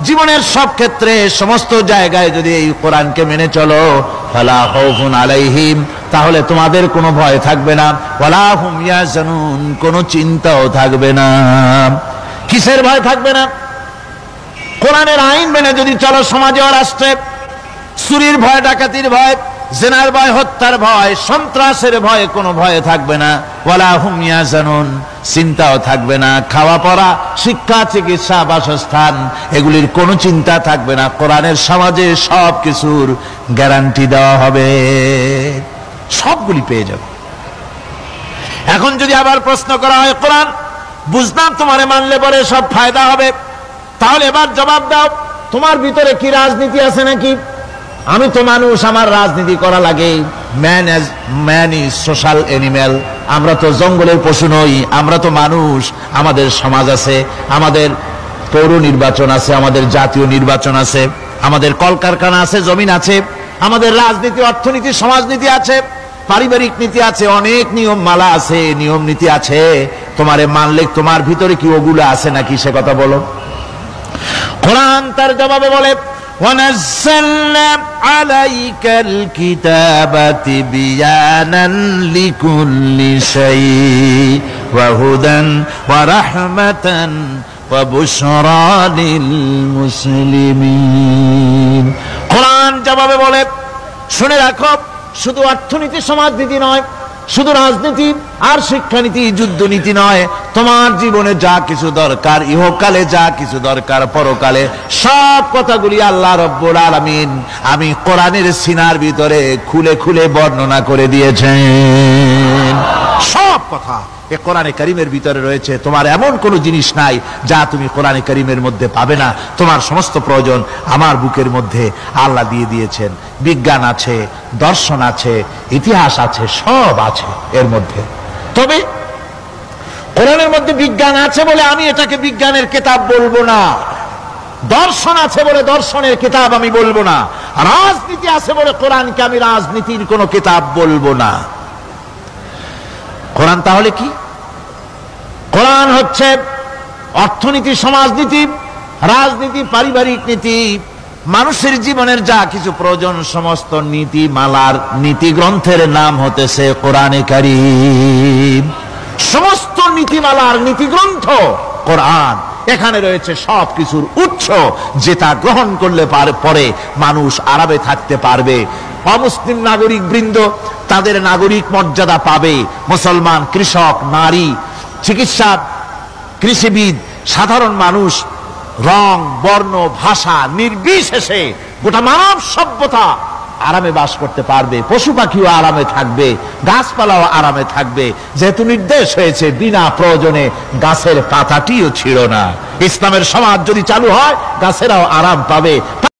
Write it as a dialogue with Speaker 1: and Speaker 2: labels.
Speaker 1: জীবনের সব ক্ষেত্রে সমস্ত জায়গায় যদি এই কোরআনকে মেনে চলো, ফালা খাউফুন আলাইহিম, তাহলে তোমাদের কোনো ভয় থাকবে না, ওয়ালা হুম ইয়াহজানুন, কোনো চিন্তাও থাকবে না। কিসের ভয় থাকবে না? কোরআনের আইন মেনে যদি চলো সমাজে ও রাষ্ট্রে, চুরির ভয়, ডাকাতির ভয়, জিনার ভয়, হত্যার ভয়, সন্ত্রাসের ভয়, কোনো ভয় থাকবে না। ওয়ালা হুম ইয়াহজানুন, চিন্তাও থাকবে না। খাওয়া পড়া, শিক্ষা, চিকিৎসা, বাসস্থান, এগুলির কোনো চিন্তা থাকবে না। কোরআনের সমাজে সব কিছুর গ্যারান্টি দেওয়া হবে, সবগুলি পেয়ে যাবে। এখন যদি আবার প্রশ্ন করা হয়, কোরআন বুঝলাম তোমারে মানলে পরে সব ফায়দা হবে, তাহলে এবার জবাব দাও, তোমার ভিতরে কি রাজনীতি আছে নাকি? আমি তো মানুষ, আমার রাজনীতি করা লাগে। ম্যান ইজ সোশ্যাল অ্যানিম্যাল, আমরা তো জঙ্গলের পশু নই, আমরা তো মানুষ। আমাদের সমাজ আছে, আমাদের পৌর নির্বাচন আছে, আমাদের জাতীয় নির্বাচন আছে, আমাদের কলকারখানা আছে, জমিন আছে, আমাদের রাজনীতি, অর্থনীতি, সমাজনীতি আছে, পারিবারিক নীতি আছে, অনেক নিয়ম মালা আছে, নিয়ম নীতি আছে। তোমারে মানলে তোমার ভিতরে কি ওগুলো আছে নাকি, সে কথা বলো। কোরআন তার জবাবে বলে, وَنَزَّلْنَا عَلَيْكَ الْكِتَابَ تِبْيَانًا لِكُلِّ شَيْءٍ وَهُدًى وَرَحْمَةً وَبُشْرَى لِلْمُسْلِمِينَ। কোরআন জবাবে বলে, শুনে রাখো, শুধু অর্থনীতি সমাজনীতি নয়, শুধু রাজনীতি আর শিক্ষানীতি, যুদ্ধনীতি নয়, তোমার জীবনে যা কিছু দরকার, ইহকালে যা কিছু দরকার, পরকালে, সব কথাগুলি আল্লাহ রব্বুল আলামিন আমি কোরআনের সিনার ভিতরে খুলে খুলে বর্ণনা করে দিয়েছেন। সব কথা এ কোরআনে কারীমের ভিতরে রয়েছে। তোমার এমন কোন জিনিস নাই যা তুমি কোরআনে কারীমের মধ্যে পাবে না। তোমার সমস্ত প্রয়োজন আমার বুকের মধ্যে আল্লাহ দিয়ে দিয়েছেন। বিজ্ঞান আছে, দর্শন আছে, ইতিহাস আছে, সব আছে এর মধ্যে। তবে কোরআনের মধ্যে বিজ্ঞান আছে বলে আমি এটাকে বিজ্ঞানের কিতাব বলবো না, দর্শন আছে বলে দর্শনের কিতাব আমি বলবো না, রাজনীতি আছে বলে কোরআনকে আমি রাজনীতির কোন কিতাব বলবো না। কোরআন তাহলে কি? কোরআন হচ্ছে অর্থনীতি, সমাজনীতি, রাজনীতি, পারিবারিক নীতি, মানুষের জীবনের যা কিছু প্রয়োজন, সমস্ত নীতি মালার নীতি গ্রন্থের নাম হতেছে কোরআনে কারীম। সমস্ত নীতিমালার নীতি গ্রন্থ কোরআন। এখানে রয়েছে সব কিছুর উৎস, যেটা গ্রহণ করলে পরে মানুষ আরামে থাকতে পারবে। অমুসলিম নাগরিক বৃন্দ তাদের নাগরিক মর্যাদা পাবে। মুসলমান, কৃষক, নারী, চিকিৎসা, কৃষিবিদ, সাধারণ মানুষ, রং, বর্ণ, ভাষা নির্বিশেষে গোটা মানব সভ্যতা আরামে বাস করতে পারবে। পশু পাখিও আরামে থাকবে, গাছপালাও আরামে থাকবে, যেহেতু নির্দেশ হয়েছে বিনা প্রয়োজনে গাছের পাতাটিও ছিঁড়ো না। ইসলামের সমাজ যদি চালু হয়, গাছেরাও আরাম পাবে।